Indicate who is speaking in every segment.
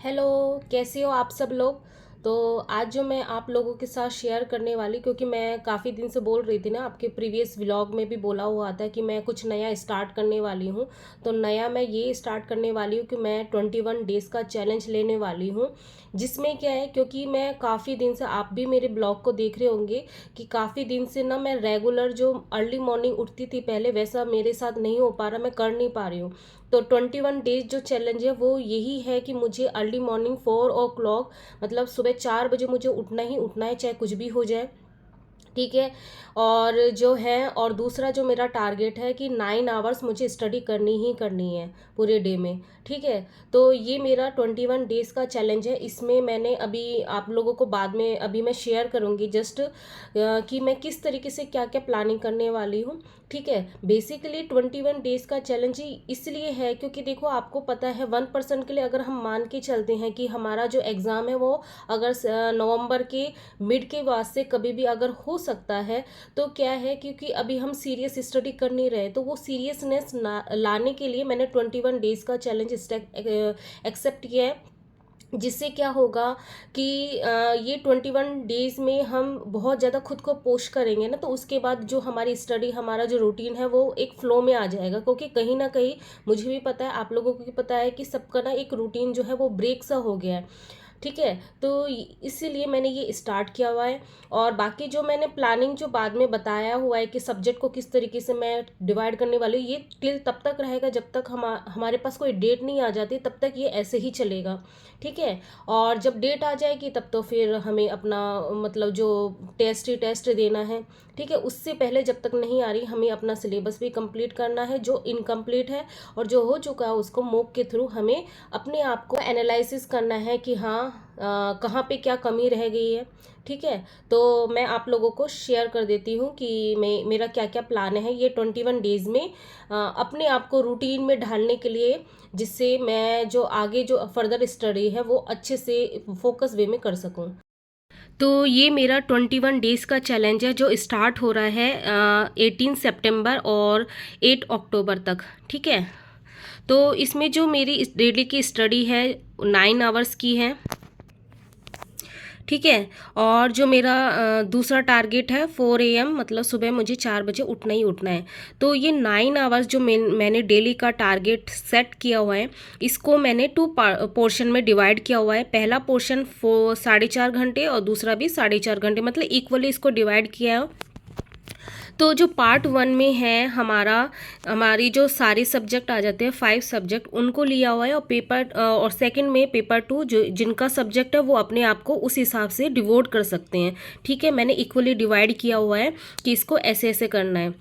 Speaker 1: Hello. कैसे हो आप सब लोग। तो आज जो मैं आप लोगों के साथ शेयर करने वाली, क्योंकि मैं काफ़ी दिन से बोल रही थी ना, आपके प्रीवियस व्लॉग में भी बोला हुआ था कि मैं कुछ नया स्टार्ट करने वाली हूँ। तो नया मैं ये स्टार्ट करने वाली हूँ कि मैं 21 डेज़ का चैलेंज लेने वाली हूँ। जिसमें क्या है, क्योंकि मैं काफ़ी दिन से, आप भी मेरे ब्लॉग को देख रहे होंगे कि काफ़ी दिन से ना मैं रेगुलर जो अर्ली मॉर्निंग उठती थी पहले, वैसा मेरे साथ नहीं हो पा रहा, मैं कर नहीं पा रही हूँ। तो 21 डेज जो चैलेंज है वो यही है कि मुझे अर्ली मॉर्निंग 4 o'clock, मतलब सुबह 4 बजे मुझे उठना ही उठना है, चाहे कुछ भी हो जाए। ठीक है। और जो है, और दूसरा जो मेरा टारगेट है कि 9 आवर्स मुझे स्टडी करनी ही करनी है पूरे डे में। ठीक है। तो ये मेरा 21 डेज़ का चैलेंज है। इसमें मैंने अभी आप लोगों को बाद में अभी मैं शेयर करूँगी जस्ट कि मैं किस तरीके से क्या क्या प्लानिंग करने वाली हूँ। ठीक है। बेसिकली 21 डेज़ का चैलेंज ही इसलिए है क्योंकि देखो, आपको पता है 1% के लिए अगर हम मान के चलते हैं कि हमारा जो एग्ज़ाम है वो अगर नवंबर के मिड के वास्ते कभी भी अगर हो सकता है, तो क्या है, क्योंकि अभी हम सीरियस स्टडी कर नहीं रहे, तो वो सीरियसनेस लाने के लिए मैंने 21 डेज़ का चैलेंज एक्सेप्ट किया है। जिससे क्या होगा कि ये 21 डेज़ में हम बहुत ज़्यादा खुद को पुश करेंगे ना, तो उसके बाद जो हमारी स्टडी, हमारा जो रूटीन है वो एक फ्लो में आ जाएगा। क्योंकि कहीं ना कहीं मुझे भी पता है, आप लोगों को भी पता है कि सबका ना एक रूटीन जो है वो ब्रेक सा हो गया है। ठीक है। तो इसीलिए मैंने ये स्टार्ट किया हुआ है। और बाकी जो मैंने प्लानिंग जो बाद में बताया हुआ है कि सब्जेक्ट को किस तरीके से मैं डिवाइड करने वाली हूँ, ये टिल तब तक रहेगा जब तक हमारे पास कोई डेट नहीं आ जाती, तब तक ये ऐसे ही चलेगा। ठीक है। और जब डेट आ जाएगी तब तो फिर हमें अपना, मतलब जो टेस्ट ही टेस्ट देना है। ठीक है। उससे पहले जब तक नहीं आ रही, हमें अपना सिलेबस भी कंप्लीट करना है जो इनकम्प्लीट है, और जो हो चुका है उसको मॉक के थ्रू हमें अपने आप को एनालिसिस करना है कि हाँ, कहाँ पे क्या कमी रह गई है। ठीक है। तो मैं आप लोगों को शेयर कर देती हूँ कि मेरा क्या क्या प्लान है ये 21 डेज़ में, अपने आप को रूटीन में ढालने के लिए, जिससे मैं जो आगे जो फर्दर स्टडी है वो अच्छे से फोकस वे में कर सकूँ। तो ये मेरा 21 डेज़ का चैलेंज है जो स्टार्ट हो रहा है 18 सितंबर और 8 अक्टूबर तक। ठीक है। तो इसमें जो मेरी इस डेली की स्टडी है 9 आवर्स की है। ठीक है। और जो मेरा दूसरा टारगेट है 4 AM, मतलब सुबह मुझे 4 बजे उठना ही उठना है। तो ये 9 आवर्स जो मैंने डेली का टारगेट सेट किया हुआ है, इसको मैंने 2 पोर्शन में डिवाइड किया हुआ है। पहला पोर्शन 4.5 घंटे और दूसरा भी 4.5 घंटे, मतलब इक्वली इसको डिवाइड किया है। तो जो पार्ट 1 में है हमारी जो सारे सब्जेक्ट आ जाते हैं, 5 सब्जेक्ट, उनको लिया हुआ है। और और सेकंड में पेपर 2, जो जिनका सब्जेक्ट है वो अपने आप को उस हिसाब से डिवोट कर सकते हैं। ठीक है। मैंने इक्वली डिवाइड किया हुआ है कि इसको ऐसे ऐसे करना है।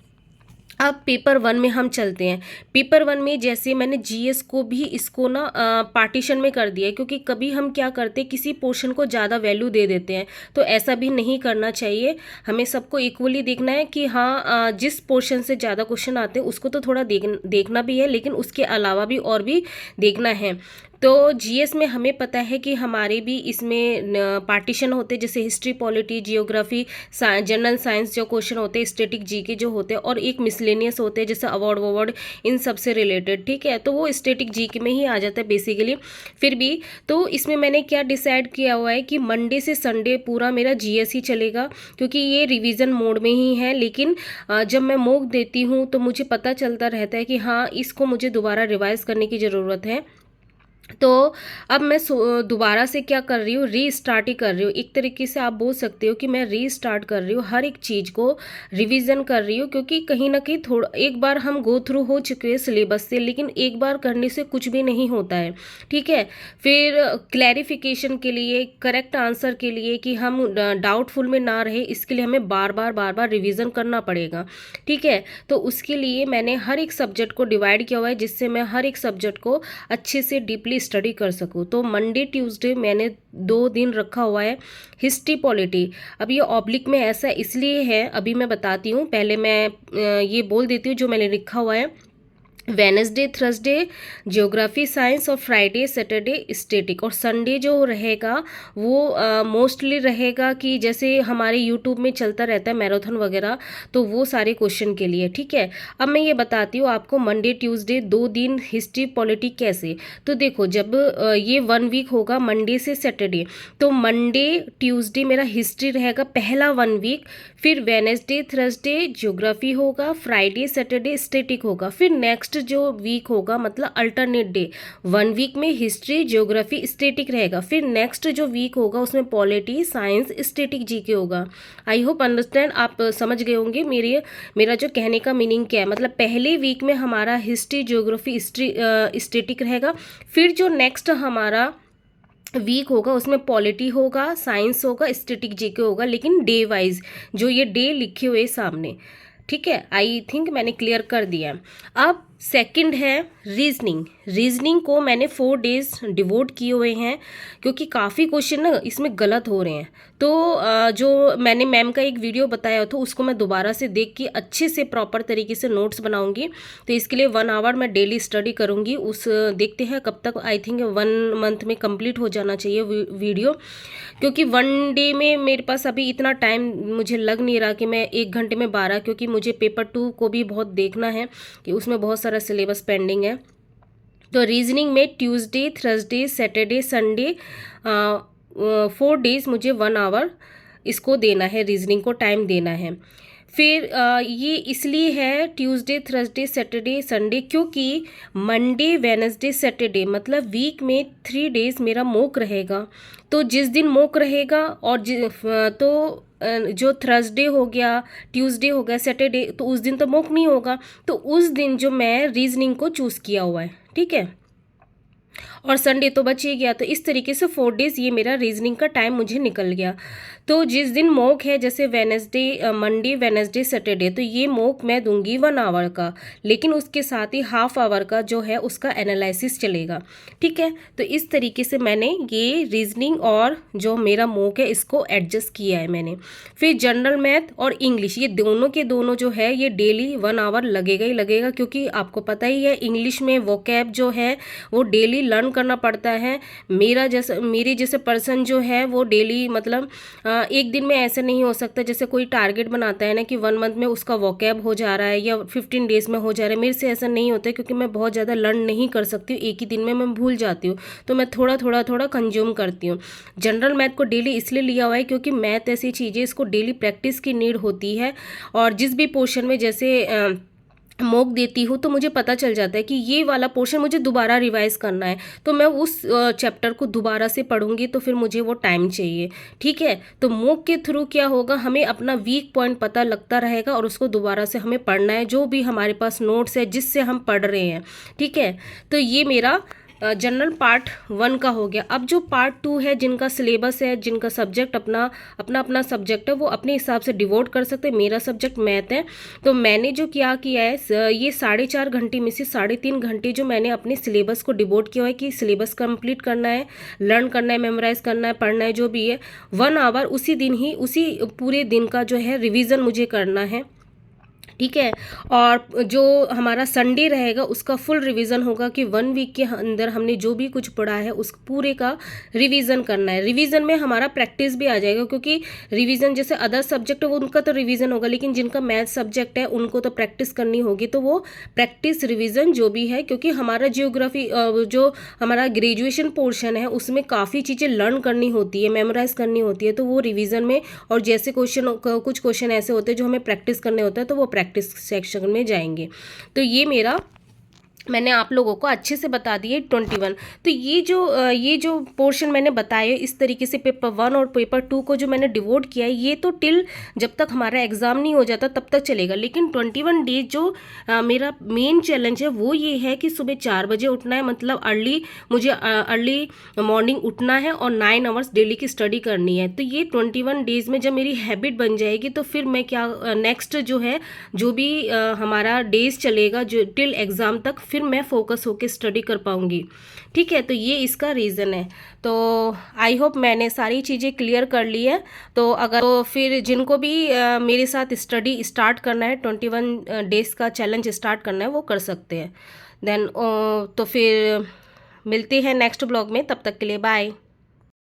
Speaker 1: अब पेपर 1 में हम चलते हैं। पेपर 1 में जैसे मैंने जीएस को भी इसको ना पार्टीशन में कर दिया है, क्योंकि कभी हम क्या करते हैं, किसी पोर्शन को ज़्यादा वैल्यू दे देते हैं, तो ऐसा भी नहीं करना चाहिए। हमें सबको इक्वली देखना है कि हाँ, जिस पोर्शन से ज़्यादा क्वेश्चन आते हैं उसको तो थोड़ा देखना भी है, लेकिन उसके अलावा भी और भी देखना है। तो जीएस में हमें पता है कि हमारे भी इसमें पार्टीशन होते हैं, जैसे history, polity, geography, general science जो क्वेश्चन होते हैं, स्टैटिक जीके जो होते हैं, और एक मिसलेनियस होते हैं जैसे अवार्ड ववार्ड, इन सब से रिलेटेड। ठीक है। तो वो स्टैटिक जीके में ही आ जाता है बेसिकली। फिर भी तो इसमें मैंने क्या डिसाइड किया हुआ है कि मंडे से संडे पूरा मेरा जीएस ही चलेगा, क्योंकि ये रिवीजन मोड में ही है। लेकिन जब मैं मॉक देती हूँ तो मुझे पता चलता रहता है कि हाँ, इसको मुझे दोबारा रिवाइज करने की ज़रूरत है। तो अब मैं दोबारा से क्या कर रही हूँ, रीस्टार्ट ही कर रही हूँ। एक तरीके से आप बोल सकते हो कि मैं रीस्टार्ट कर रही हूँ, हर एक चीज़ को रिवीजन कर रही हूँ, क्योंकि कहीं ना कहीं थोड़ा, एक बार हम गो थ्रू हो चुके हैं सिलेबस से, लेकिन एक बार करने से कुछ भी नहीं होता है। ठीक है। फिर क्लैरिफिकेशन के लिए, करेक्ट आंसर के लिए, कि हम डाउटफुल में ना रहे, इसके लिए हमें बार बार रिविज़न करना पड़ेगा। ठीक है। तो उसके लिए मैंने हर एक सब्जेक्ट को डिवाइड किया हुआ है, जिससे मैं हर एक सब्जेक्ट को अच्छे से डीपली स्टडी कर सकूँ। तो मंडे ट्यूसडे मैंने 2 दिन रखा हुआ है हिस्ट्री पॉलिटी। अब ये ऑब्लिक में ऐसा इसलिए है, अभी मैं बताती हूँ, पहले मैं ये बोल देती हूँ जो मैंने लिखा हुआ है। वेनसडे थर्सडे ज्योग्राफी साइंस और फ्राइडे सैटरडे स्टैटिक, और संडे जो रहेगा वो मोस्टली रहेगा कि जैसे हमारे यूट्यूब में चलता रहता है मैराथन वगैरह, तो वो सारे क्वेश्चन के लिए। ठीक है, अब मैं ये बताती हूँ आपको मंडे ट्यूसडे 2 दिन हिस्ट्री पॉलिटी कैसे। तो देखो जब ये 1 वीक होगा मंडे से सैटरडे, तो मंडे ट्यूसडे मेरा हिस्ट्री रहेगा पहला 1 वीक, फिर वेनसडे थर्सडे ज्योग्राफी होगा, फ्राइडे सैटरडे स्टैटिक होगा, फिर नेक्स्ट जो वीक होगा मतलब अल्टरनेट डे 1 वीक में हिस्ट्री ज्योग्राफी स्टैटिक रहेगा, फिर नेक्स्ट जो वीक होगा उसमें पॉलिटी साइंस स्टैटिक जीके होगा। आई होप अंडरस्टैंड, आप समझ गए होंगे मेरा जो कहने का मीनिंग क्या है। मतलब पहले वीक में हमारा हिस्ट्री ज्योग्राफी स्टैटिक रहेगा, फिर जो नेक्स्ट हमारा वीक होगा उसमें पॉलिटी होगा, साइंस होगा, स्टैटिक जीके होगा, लेकिन डे वाइज जो ये डे लिखे हुए सामने। ठीक है, आई थिंक मैंने क्लियर कर दिया। अब सेकंड है रीजनिंग। रीजनिंग को मैंने 4 डेज डिवोट किए हुए हैं, क्योंकि काफ़ी क्वेश्चन ना इसमें गलत हो रहे हैं। तो जो मैंने मैम का एक वीडियो बताया था उसको मैं दोबारा से देख के अच्छे से प्रॉपर तरीके से नोट्स बनाऊंगी। तो इसके लिए 1 आवर मैं डेली स्टडी करूंगी। देखते हैं कब तक, आई थिंक 1 मंथ में कंप्लीट हो जाना चाहिए वीडियो, क्योंकि 1 डे में मेरे पास अभी इतना टाइम मुझे लग नहीं रहा कि मैं 1 घंटे में 12, क्योंकि मुझे पेपर 2 को भी बहुत देखना है कि उसमें बहुत सारा सिलेबस पेंडिंग है। तो रीजनिंग में Tuesday Thursday Saturday Sunday 4 days मुझे 1 आवर इसको देना है, रीजनिंग को टाइम देना है। फिर ये इसलिए है ट्यूसडे थर्सडे सैटरडे संडे, क्योंकि मंडे वेनसडे सैटरडे मतलब वीक में 3 डेज मेरा मॉक रहेगा। तो जिस दिन मॉक रहेगा और जो थर्सडे हो गया, ट्यूसडे हो गया, सैटरडे, तो उस दिन तो मॉक नहीं होगा। तो उस दिन जो मैं रीजनिंग को चूज़ किया हुआ है, ठीक है, और संडे तो बच ही गया। तो इस तरीके से 4 डेज ये मेरा रीजनिंग का टाइम मुझे निकल गया। तो जिस दिन मॉक है, जैसे मंडे वेनसडे सैटरडे, तो ये मॉक मैं दूंगी 1 आवर का, लेकिन उसके साथ ही ½ आवर का जो है उसका एनालिसिस चलेगा। ठीक है, तो इस तरीके से मैंने ये रीजनिंग और जो मेरा मॉक है इसको एडजस्ट किया है मैंने। फिर जनरल मैथ और इंग्लिश, ये दोनों के दोनों जो है ये डेली 1 आवर लगेगा ही लगेगा, क्योंकि आपको पता ही है इंग्लिश में वोकैब जो है वो डेली लर्न करना पड़ता है। मेरे जैसे पर्सन जो है वो डेली मतलब एक दिन में ऐसे नहीं हो सकता, जैसे कोई टारगेट बनाता है ना कि 1 मंथ में उसका वोकैब हो जा रहा है या 15 डेज में हो जा रहा है। मेरे से ऐसा नहीं होता है, क्योंकि मैं बहुत ज़्यादा लर्न नहीं कर सकती हूँ, एक ही दिन में मैं भूल जाती हूँ। तो मैं थोड़ा कंज्यूम करती हूँ। जनरल मैथ को डेली इसलिए लिया हुआ है क्योंकि मैथ ऐसी चीज़ें इसको डेली प्रैक्टिस की नीड होती है। और जिस भी पोर्शन में जैसे मॉक देती हूँ तो मुझे पता चल जाता है कि ये वाला पोर्शन मुझे दोबारा रिवाइज करना है, तो मैं उस चैप्टर को दोबारा से पढ़ूंगी, तो फिर मुझे वो टाइम चाहिए। ठीक है, तो मॉक के थ्रू क्या होगा, हमें अपना वीक पॉइंट पता लगता रहेगा और उसको दोबारा से हमें पढ़ना है, जो भी हमारे पास नोट्स है जिससे हम पढ़ रहे हैं। ठीक है, तो ये मेरा जनरल पार्ट 1 का हो गया। अब जो पार्ट 2 है, जिनका सिलेबस है, जिनका सब्जेक्ट अपना सब्जेक्ट है, वो अपने हिसाब से डिवोट कर सकते हैं। मेरा सब्जेक्ट मैथ है, तो मैंने जो किया है ये 4.5 घंटे में से 3.5 घंटे जो मैंने अपने सिलेबस को डिवोट किया है कि सिलेबस कंप्लीट करना है, लर्न करना है, मेमोराइज करना है, पढ़ना है, जो भी है। 1 आवर उसी दिन ही, उसी पूरे दिन का जो है रिविज़न मुझे करना है। ठीक है, और जो हमारा संडे रहेगा उसका फुल रिवीजन होगा कि 1 वीक के अंदर हमने जो भी कुछ पढ़ा है उस पूरे का रिवीजन करना है। रिवीजन में हमारा प्रैक्टिस भी आ जाएगा, क्योंकि रिवीजन जैसे अदर सब्जेक्ट है वो उनका तो रिवीजन होगा, लेकिन जिनका मैथ सब्जेक्ट है उनको तो प्रैक्टिस करनी होगी। तो वो प्रैक्टिस रिवीजन जो भी है, क्योंकि हमारा जियोग्राफी जो हमारा ग्रेजुएशन पोर्शन है उसमें काफ़ी चीज़ें लर्न करनी होती है, मेमोराइज करनी होती है, तो वो रिवीजन में, और जैसे कुछ क्वेश्चन ऐसे होते हैं जो हमें प्रैक्टिस करने होते हैं, तो वो प्रैक्टिस सेक्शन में जाएंगे। तो ये मैंने आप लोगों को अच्छे से बता दिए 21। तो ये जो पोर्शन मैंने बताया इस तरीके से पेपर 1 और पेपर 2 को जो मैंने डिवोट किया है, ये तो टिल जब तक हमारा एग्ज़ाम नहीं हो जाता तब तक चलेगा। लेकिन 21 डेज जो मेरा मेन चैलेंज है वो ये है कि सुबह 4 बजे उठना है, मतलब मुझे अर्ली मॉर्निंग उठना है और 9 आवर्स डेली की स्टडी करनी है। तो ये 21 डेज़ में जब मेरी हैबिट बन जाएगी तो फिर मैं क्या नेक्स्ट जो है, जो भी हमारा डेज चलेगा जो टिल एग्ज़ाम तक, फिर मैं फोकस होकर स्टडी कर पाऊंगी। ठीक है, तो ये इसका रीज़न है। तो आई होप मैंने सारी चीज़ें क्लियर कर ली है। तो फिर जिनको भी मेरे साथ स्टडी स्टार्ट करना है, 21 डेज़ का चैलेंज स्टार्ट करना है, वो कर सकते हैं। देन तो फिर मिलते हैं नेक्स्ट ब्लॉग में, तब तक के लिए बाय।